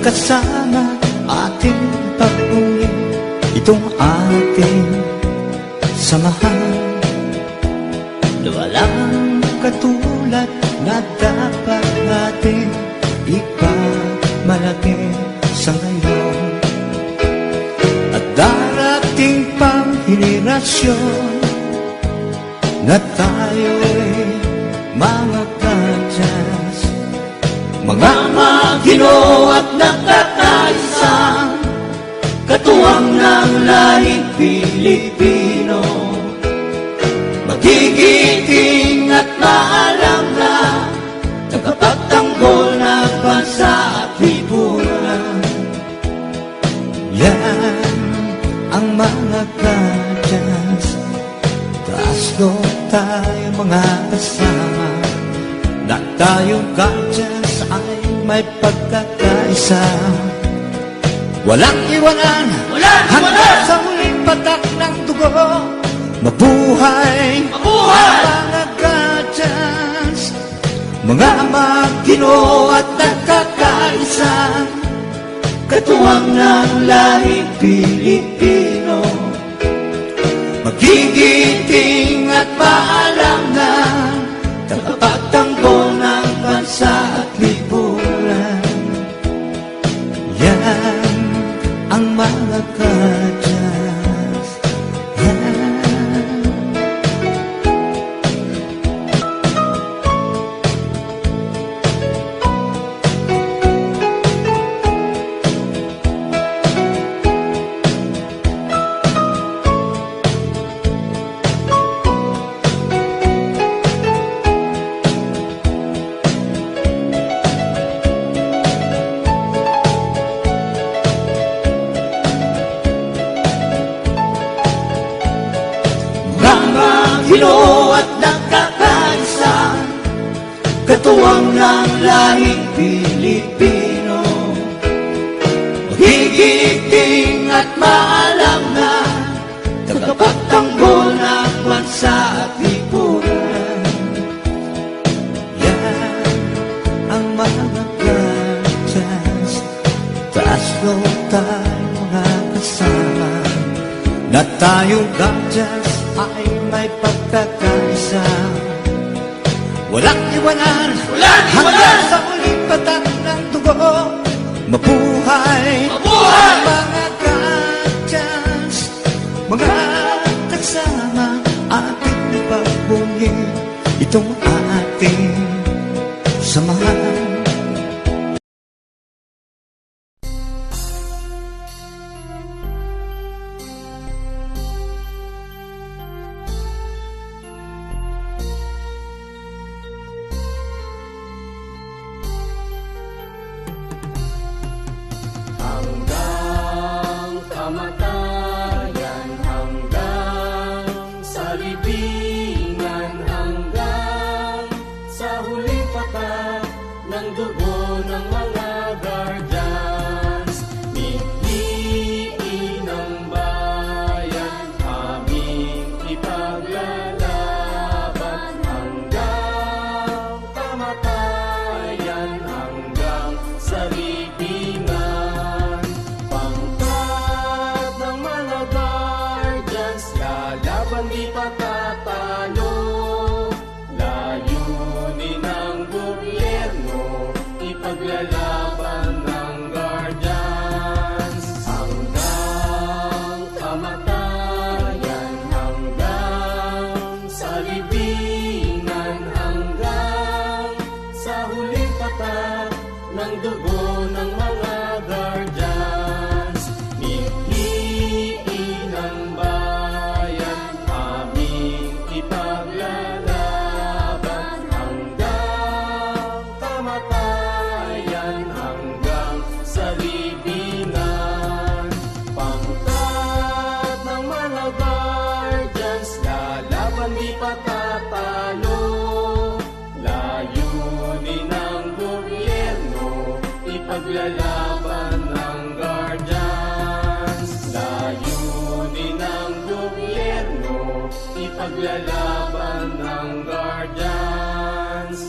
kasama ating pagpuli, itong ating samahan na walang katulad na dapat natin ipagmalaki sa ngayon. At darating pang henerasyon na tayo'y mga kadyas, mga Ginoo at nakakaisang katuwang ng lahing Pilipino. Magigiting at maalam na tagapagtanggol na bansa at lipunan. Yan ang mga kadyas, taas doon tayo mga kasama, na tayong kadyas ay may pagkakaisa. Walang iwanan hanggang sa huling patak ng dugo. Mabuhay, mabuhay mga kadyas, mga Ginoo at nagkakaisa, katuwang ng lahing Pilipino. Magigiting at maalam na tagapagtanggol ng bansa at lipunan. Yan ang mga kadyas. Ginoo at nagkakaisa, katuwang ng lahing Pilipino. Magigiting at maalam na tagapagtanggol ng bansa at lipunan. Yan ang mga kadyas, taas doon tayo mga kasama, na tayong kadyas ay may pagkakaisa. Walang iwanan hanggang sa uling patak ng dugo. Mabuhay, mabuhay mga kadyas, mga kasama ating pagbunyi, itong ating samahan. Kamatayan hanggang sa libingan, hanggang sa huling patak ng dugo ng mga guardians. Mithiin ng bayan, aming ipaglalaban hanggang kamatayan, hanggang sa libingan. Lalaban di patatalo, layunin ng gobyerno, ipaglalaban ng guardians. Hanggang kamatayan, hanggang sa libingan, hanggang sa huling patak ng dugo ng mga guardians. Mithiin ng ipaglalaban hanggang kamatayan, hanggang sa libingan. Pangkat ng mga guardians, lalaban di patatalo, layunin ng gobyerno, ipaglalaban ng guardians. Layunin ng gobyerno, ipaglalaban ng guardians.